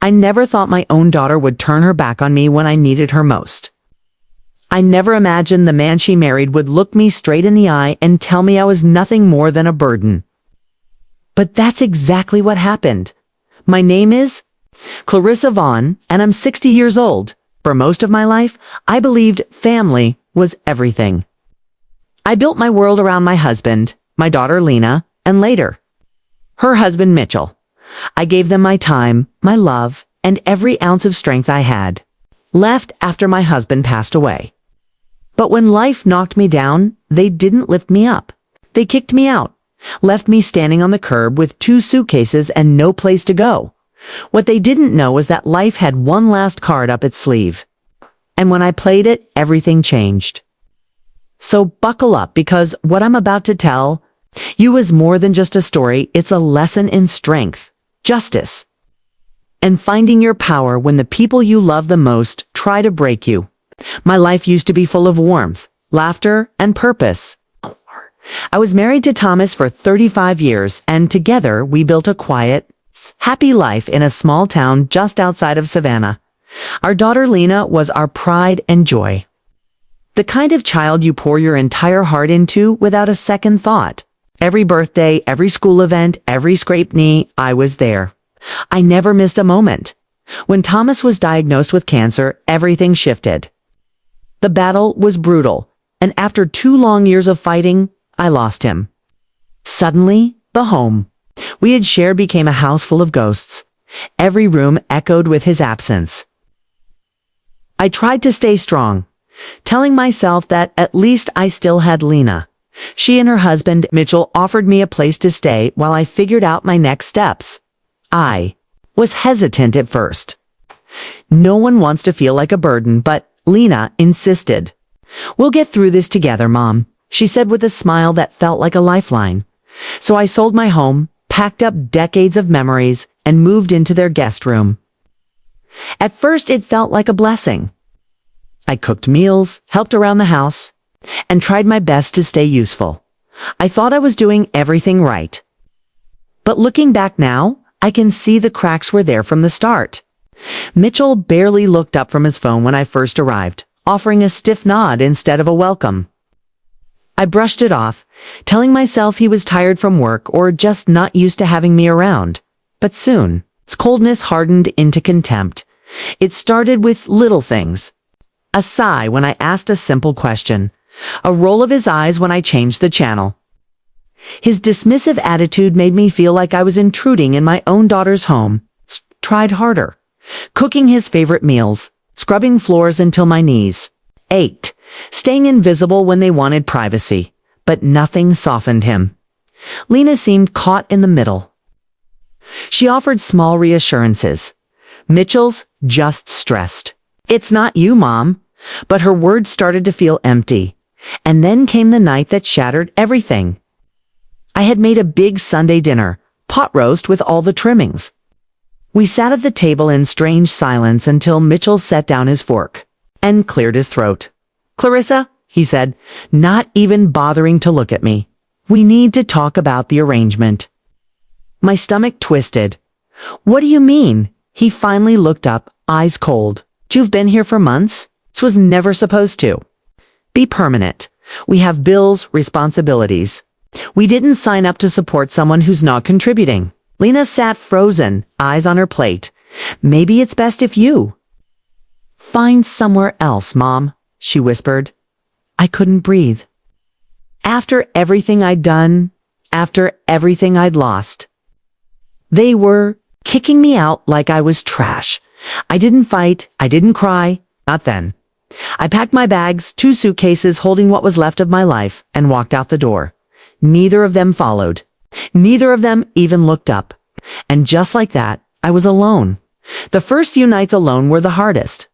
I never thought my own daughter would turn her back on me when I needed her most. I never imagined the man she married would look me straight in the eye and tell me I was nothing more than a burden. But that's exactly what happened. My name is Clarissa Vaughn, and I'm 60 years old. For most of my life, I believed family was everything. I built my world around my husband, my daughter Lena, and later, her husband Mitchell. I gave them my time, my love, and every ounce of strength I had, left after my husband passed away. But when life knocked me down, they didn't lift me up. They kicked me out, left me standing on the curb with 2 suitcases and no place to go. What they didn't know was that life had one last card up its sleeve. And when I played it, everything changed. So buckle up, because what I'm about to tell you is more than just a story. It's a lesson in strength, justice, and finding your power when the people you love the most try to break you. My life used to be full of warmth, laughter, and purpose. I was married to Thomas for 35 years, and together we built a quiet, happy life in a small town just outside of Savannah. Our daughter Lena was our pride and joy. The kind of child you pour your entire heart into without a second thought. Every birthday, every school event, every scraped knee, I was there. I never missed a moment. When Thomas was diagnosed with cancer, everything shifted. The battle was brutal, and after 2 long years of fighting, I lost him. Suddenly, the home we had shared became a house full of ghosts. Every room echoed with his absence. I tried to stay strong, telling myself that at least I still had Lena. She and her husband, Mitchell, offered me a place to stay while I figured out my next steps. I was hesitant at first. No one wants to feel like a burden, but Lena insisted. "We'll get through this together, Mom," she said with a smile that felt like a lifeline. So I sold my home, packed up decades of memories, and moved into their guest room. At first, it felt like a blessing. I cooked meals, helped around the house, and tried my best to stay useful. I thought I was doing everything right. But looking back now, I can see the cracks were there from the start. Mitchell barely looked up from his phone when I first arrived, offering a stiff nod instead of a welcome. I brushed it off, telling myself he was tired from work or just not used to having me around. But soon, its coldness hardened into contempt. It started with little things. A sigh when I asked a simple question. A roll of his eyes when I changed the channel. His dismissive attitude made me feel like I was intruding in my own daughter's home. Tried harder. Cooking his favorite meals, scrubbing floors until my knees ached, staying invisible when they wanted privacy. But nothing softened him. Lena seemed caught in the middle. She offered small reassurances. Mitchell's just stressed. "It's not you, Mom." But her words started to feel empty. And then came the night that shattered everything. I had made a big Sunday dinner, pot roast with all the trimmings. We sat at the table in strange silence until Mitchell set down his fork and cleared his throat. "Clarissa," he said, not even bothering to look at me, "we need to talk about the arrangement." My stomach twisted. "What do you mean?" He finally looked up, eyes cold. "You've been here for months? This was never supposed to be permanent. We have bills, responsibilities. We didn't sign up to support someone who's not contributing." Lena sat frozen, eyes on her plate. "Maybe it's best if you find somewhere else, Mom," she whispered. I couldn't breathe. After everything I'd done, after everything I'd lost, they were kicking me out like I was trash. I didn't fight, I didn't cry, not then. I packed my bags, 2 suitcases holding what was left of my life, and walked out the door. Neither of them followed. Neither of them even looked up. And just like that, I was alone. The first few nights alone were the hardest.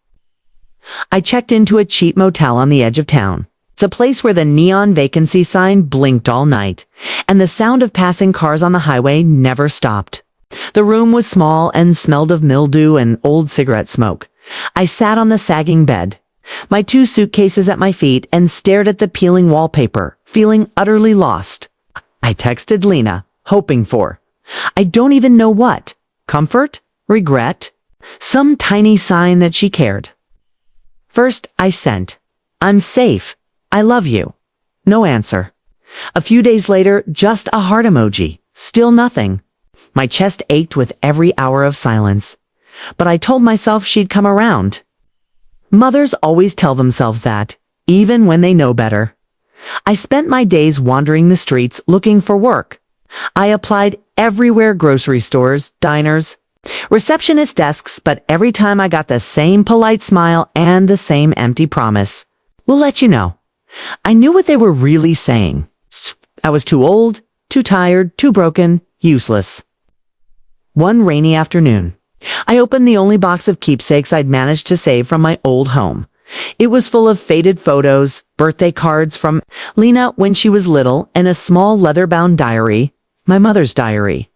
I checked into a cheap motel on the edge of town. It's a place where the neon vacancy sign blinked all night, and the sound of passing cars on the highway never stopped. The room was small and smelled of mildew and old cigarette smoke. I sat on the sagging bed, my 2 suitcases at my feet, and stared at the peeling wallpaper, feeling utterly lost. I texted Lena, hoping for, I don't even know what, comfort, regret, Some tiny sign that she cared. First, I sent, "I'm safe. I love you." No answer. A few days later, just a heart emoji. Still nothing. My chest ached with every hour of silence. But I told myself she'd come around. Mothers always tell themselves that, even when they know better. I spent my days wandering the streets looking for work. I applied everywhere: grocery stores, diners, receptionist desks, but every time I got the same polite smile and the same empty promise. "We'll let you know." I knew what they were really saying. I was too old, too tired, too broken, useless. One rainy afternoon, I opened the only box of keepsakes I'd managed to save from my old home. It was full of faded photos, birthday cards from Lena when she was little, and a small leather-bound diary, my mother's diary.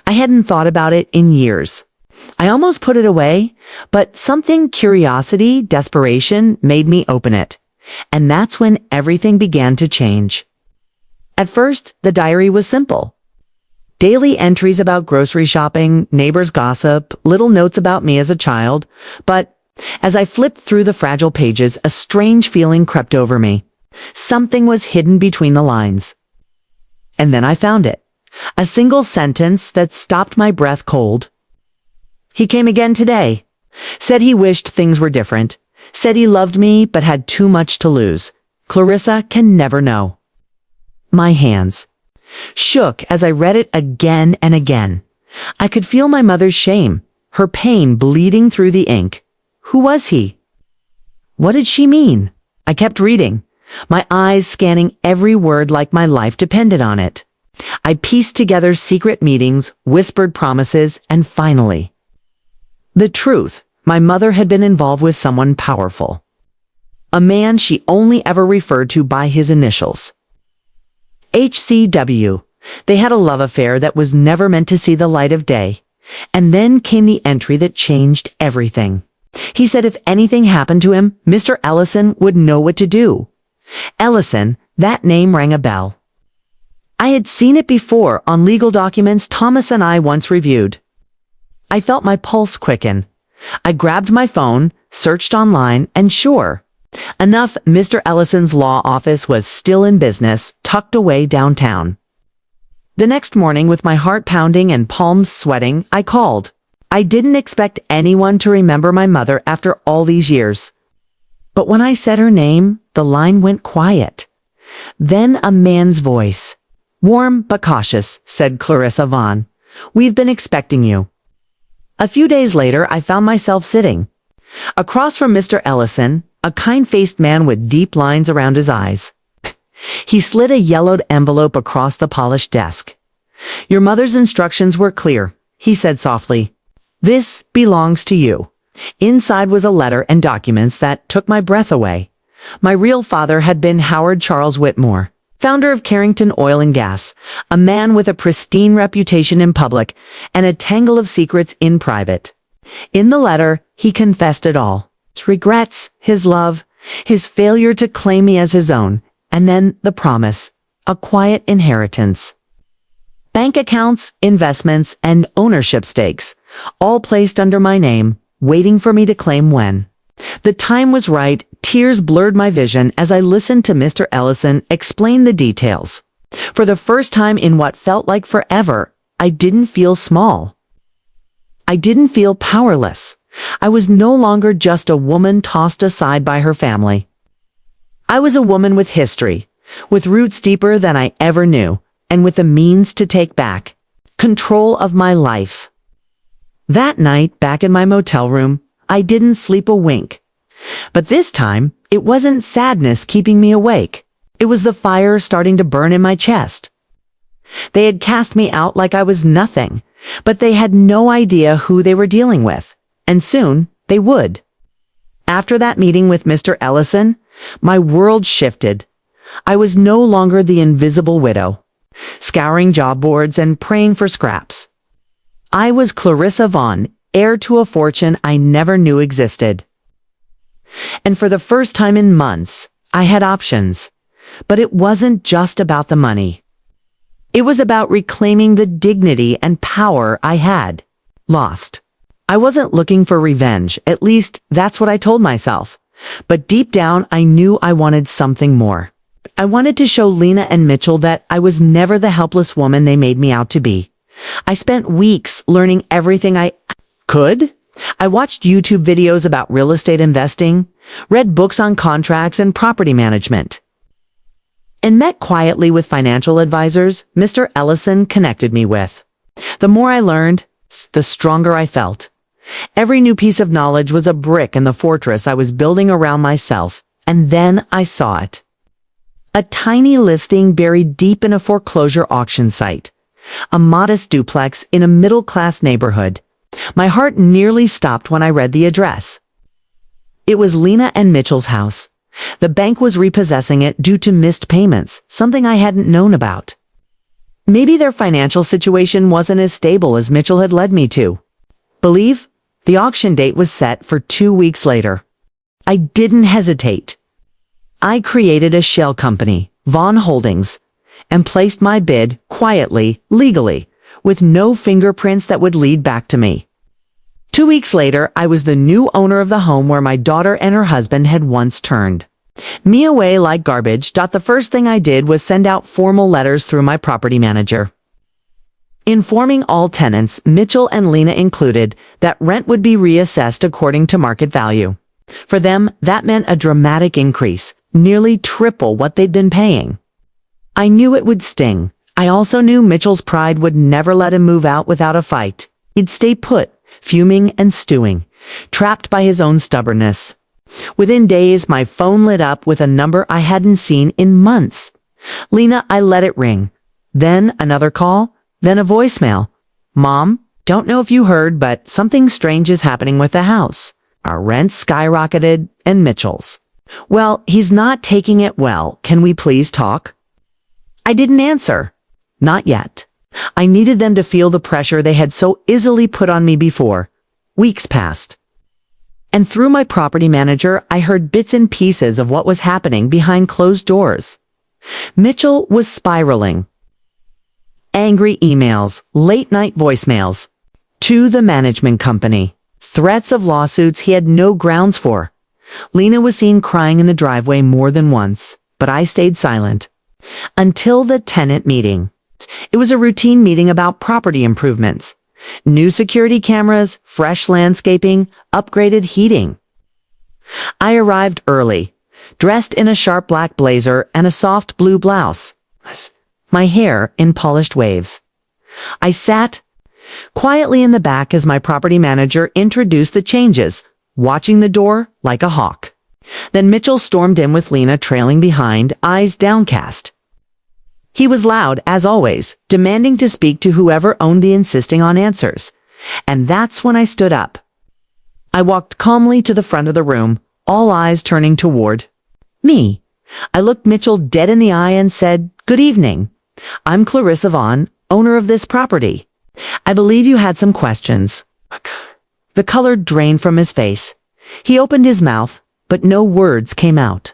I hadn't thought about it in years. I almost put it away, but something, curiosity, desperation, made me open it. And that's when everything began to change. At first, the diary was simple. Daily entries about grocery shopping, neighbors' gossip, little notes about me as a child. But as I flipped through the fragile pages, a strange feeling crept over me. Something was hidden between the lines. And then I found it. A single sentence that stopped my breath cold. "He came again today. Said he wished things were different. Said he loved me but had too much to lose. Clarissa can never know." My hands shook as I read it again and again. I could feel my mother's shame, her pain bleeding through the ink. Who was he? What did she mean? I kept reading, my eyes scanning every word like my life depended on it. I pieced together secret meetings, whispered promises, and finally, the truth. My mother had been involved with someone powerful. A man she only ever referred to by his initials. HCW. They had a love affair that was never meant to see the light of day. And then came the entry that changed everything. He said if anything happened to him, Mr. Ellison would know what to do. Ellison, that name rang a bell. I had seen it before on legal documents Thomas and I once reviewed. I felt my pulse quicken. I grabbed my phone, searched online, and sure enough, Mr. Ellison's law office was still in business, tucked away downtown. The next morning, with my heart pounding and palms sweating, I called. I didn't expect anyone to remember my mother after all these years. But when I said her name, the line went quiet. Then a man's voice. "Warm but cautious," said Clarissa Vaughn. "We've been expecting you." A few days later, I found myself sitting across from Mr. Ellison, a kind-faced man with deep lines around his eyes. He slid a yellowed envelope across the polished desk. "Your mother's instructions were clear," he said softly. "This belongs to you." Inside was a letter and documents that took my breath away. My real father had been Howard Charles Whitmore, founder of Carrington Oil and Gas, a man with a pristine reputation in public and a tangle of secrets in private. In the letter, he confessed it all. His regrets, his love, his failure to claim me as his own, and then the promise, a quiet inheritance. Bank accounts, investments, and ownership stakes, all placed under my name, waiting for me to claim when. The time was right. Tears blurred my vision as I listened to Mr. Ellison explain the details. For the first time in what felt like forever, I didn't feel small. I didn't feel powerless. I was no longer just a woman tossed aside by her family. I was a woman with history, with roots deeper than I ever knew, and with the means to take back control of my life. That night, back in my motel room, I didn't sleep a wink. But this time, it wasn't sadness keeping me awake. It was the fire starting to burn in my chest. They had cast me out like I was nothing, but they had no idea who they were dealing with, and soon they would. After that meeting with Mr. Ellison, my world shifted. I was no longer the invisible widow, scouring job boards and praying for scraps. I was Clarissa Vaughn, heir to a fortune I never knew existed. And for the first time in months, I had options. But it wasn't just about the money. It was about reclaiming the dignity and power I had lost. I wasn't looking for revenge, at least that's what I told myself. But deep down, I knew I wanted something more. I wanted to show Lena and Mitchell that I was never the helpless woman they made me out to be. I spent weeks learning everything I could. I watched YouTube videos about real estate investing, read books on contracts and property management, and met quietly with financial advisors Mr. Ellison connected me with. The more I learned, the stronger I felt. Every new piece of knowledge was a brick in the fortress I was building around myself, and then I saw it. A tiny listing buried deep in a foreclosure auction site. A modest duplex in a middle-class neighborhood. My heart nearly stopped when I read the address. It was Lena and Mitchell's house. The bank was repossessing it due to missed payments, something I hadn't known about. Maybe their financial situation wasn't as stable as Mitchell had led me to believe. The auction date was set for 2 weeks later. I didn't hesitate. I created a shell company, Vaughn Holdings, and placed my bid quietly, legally, with no fingerprints that would lead back to me. 2 weeks later, I was the new owner of the home where my daughter and her husband had once turned me away like garbage. The first thing I did was send out formal letters through my property manager, informing all tenants, Mitchell and Lena included, that rent would be reassessed according to market value. For them, that meant a dramatic increase, nearly triple what they'd been paying. I knew it would sting. I also knew Mitchell's pride would never let him move out without a fight. He'd stay put, fuming and stewing, trapped by his own stubbornness. Within days, my phone lit up with a number I hadn't seen in months. Lena, I let it ring. Then another call, then a voicemail. Mom, don't know if you heard, but something strange is happening with the house. Our rents skyrocketed, and Mitchell's. Well, he's not taking it well. Can we please talk? I didn't answer. Not yet. I needed them to feel the pressure they had so easily put on me before. Weeks passed. And through my property manager, I heard bits and pieces of what was happening behind closed doors. Mitchell was spiraling. Angry emails, late-night voicemails. To the management company. Threats of lawsuits he had no grounds for. Lena was seen crying in the driveway more than once, but I stayed silent. Until the tenant meeting. It was a routine meeting about property improvements. New security cameras, fresh landscaping, upgraded heating. I arrived early, dressed in a sharp black blazer and a soft blue blouse. My hair in polished waves. I sat quietly in the back as my property manager introduced the changes, watching the door like a hawk. Then Mitchell stormed in with Lena trailing behind, eyes downcast. He was loud, as always, demanding to speak to whoever owned the insisting on answers. And that's when I stood up. I walked calmly to the front of the room, all eyes turning toward me. I looked Mitchell dead in the eye and said, "Good evening. I'm Clarissa Vaughn, owner of this property. I believe you had some questions." The color drained from his face. He opened his mouth, but no words came out.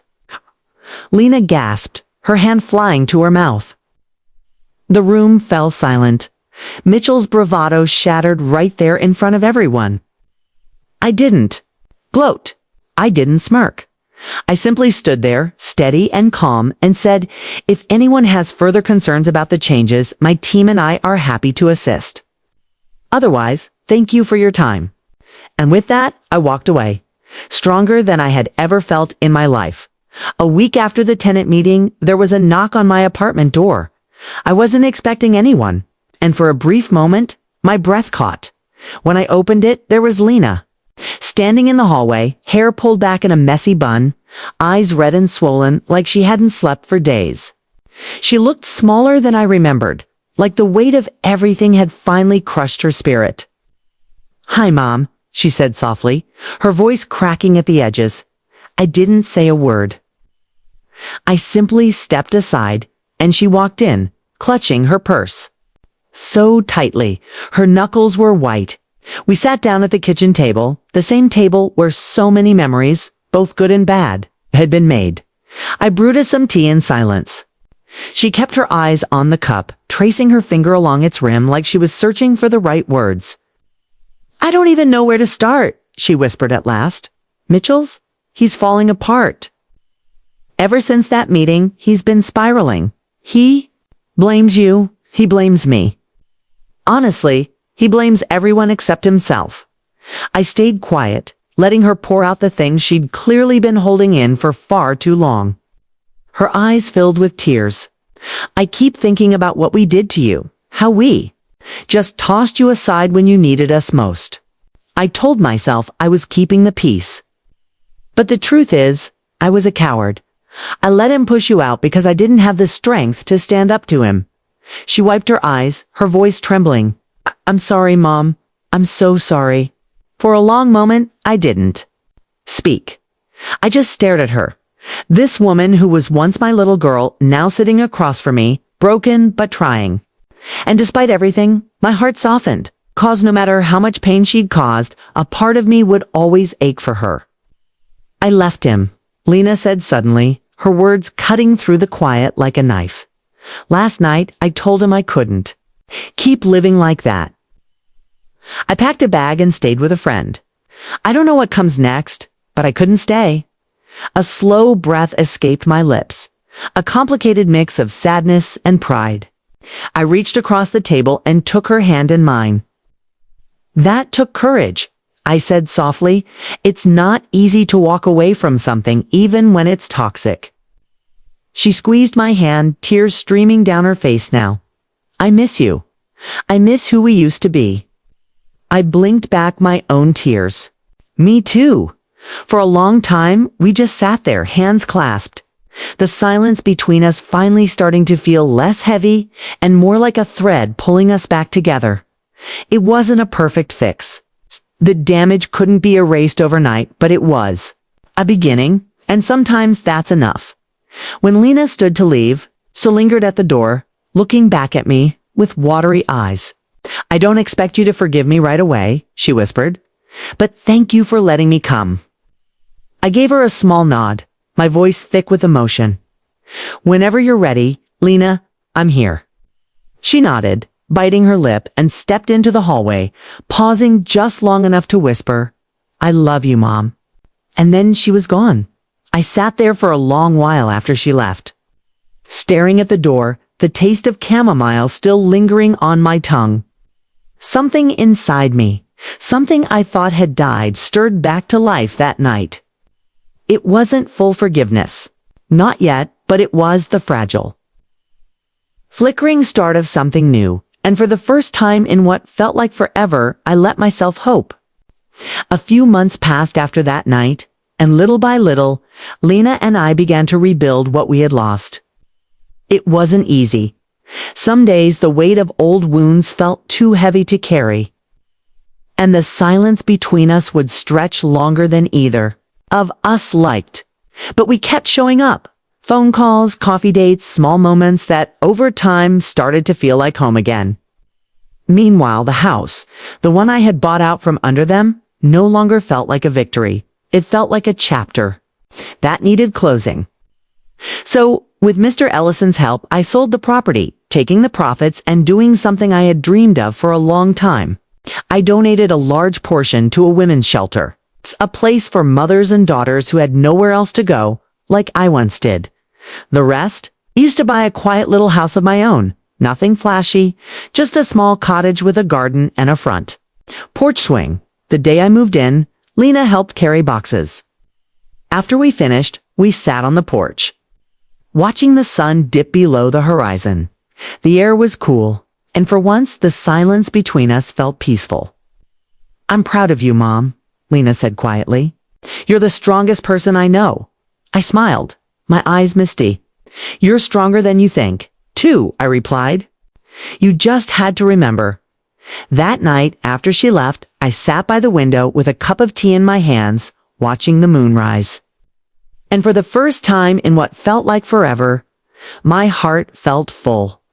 Lena gasped, her hand flying to her mouth. The room fell silent. Mitchell's bravado shattered right there in front of everyone. I didn't gloat. I didn't smirk. I simply stood there, steady and calm, and said, "If anyone has further concerns about the changes, my team and I are happy to assist. Otherwise, thank you for your time." And with that, I walked away, stronger than I had ever felt in my life. A week after the tenant meeting, there was a knock on my apartment door. I wasn't expecting anyone, and for a brief moment, my breath caught. When I opened it, there was Lena, standing in the hallway, hair pulled back in a messy bun, eyes red and swollen like she hadn't slept for days. She looked smaller than I remembered, like the weight of everything had finally crushed her spirit. "Hi, Mom," she said softly, her voice cracking at the edges. I didn't say a word. I simply stepped aside, and she walked in, clutching her purse. So tightly, her knuckles were white. We sat down at the kitchen table, the same table where so many memories, both good and bad, had been made. I brewed us some tea in silence. She kept her eyes on the cup, tracing her finger along its rim like she was searching for the right words. I don't even know where to start, she whispered at last. Mitchell's? He's falling apart. Ever since that meeting, he's been spiraling. He blames you. He blames me. Honestly, he blames everyone except himself. I stayed quiet, letting her pour out the things she'd clearly been holding in for far too long. Her eyes filled with tears. I keep thinking about what we did to you, how we just tossed you aside when you needed us most. I told myself I was keeping the peace. But the truth is, I was a coward. I let him push you out because I didn't have the strength to stand up to him. She wiped her eyes, her voice trembling. I'm sorry, Mom. I'm so sorry. For a long moment, I didn't speak. I just stared at her. This woman who was once my little girl, now sitting across from me, broken but trying. And despite everything, my heart softened, cause no matter how much pain she'd caused, a part of me would always ache for her. I left him, Lena said suddenly, her words cutting through the quiet like a knife. Last night, I told him I couldn't keep living like that. I packed a bag and stayed with a friend. I don't know what comes next, but I couldn't stay. A slow breath escaped my lips, a complicated mix of sadness and pride. I reached across the table and took her hand in mine. That took courage, I said softly. It's not easy to walk away from something even when it's toxic. She squeezed my hand, tears streaming down her face now. I miss you. I miss who we used to be. I blinked back my own tears. Me too. For a long time, we just sat there, hands clasped. The silence between us finally starting to feel less heavy and more like a thread pulling us back together. It wasn't a perfect fix. The damage couldn't be erased overnight, but it was a beginning, and sometimes that's enough. When Lena stood to leave, so lingered at the door, looking back at me with watery eyes. I don't expect you to forgive me right away, she whispered, but thank you for letting me come. I gave her a small nod, my voice thick with emotion. Whenever you're ready, Lena, I'm here. She nodded, biting her lip, and stepped into the hallway, pausing just long enough to whisper, I love you, Mom. And then she was gone. I sat there for a long while after she left, staring at the door, the taste of chamomile still lingering on my tongue. Something inside me, something I thought had died, stirred back to life that night. It wasn't full forgiveness. Not yet, but it was the fragile, flickering start of something new, and for the first time in what felt like forever, I let myself hope. A few months passed after that night, and little by little, Lena and I began to rebuild what we had lost. It wasn't easy. Some days the weight of old wounds felt too heavy to carry, and the silence between us would stretch longer than either of us liked. But we kept showing up. Phone calls, coffee dates, small moments that over time started to feel like home again. Meanwhile, the house, the one I had bought out from under them, no longer felt like a victory. It felt like a chapter that needed closing. So, with Mr. Ellison's help, I sold the property, taking the profits and doing something I had dreamed of for a long time. I donated a large portion to a women's shelter, a place for mothers and daughters who had nowhere else to go, like I once did. The rest, I used to buy a quiet little house of my own, nothing flashy, just a small cottage with a garden and a front porch swing. The day I moved in, Lena helped carry boxes. After we finished, we sat on the porch, watching the sun dip below the horizon. The air was cool, and for once the silence between us felt peaceful. I'm proud of you, Mom, Lena said quietly. You're the strongest person I know. I smiled, my eyes misty. You're stronger than you think, too, I replied. You just had to remember. That night, after she left, I sat by the window with a cup of tea in my hands, watching the moon rise. And for the first time in what felt like forever, my heart felt full.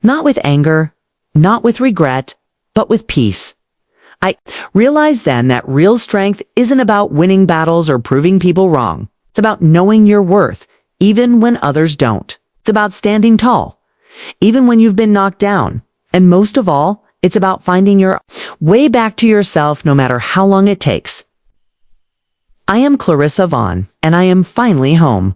Not with anger, not with regret, but with peace. I realized then that real strength isn't about winning battles or proving people wrong. It's about knowing your worth, even when others don't. It's about standing tall, even when you've been knocked down. And most of all, It's about finding your way back to yourself no matter how long it takes. I am Clarissa Vaughn, and I am finally home.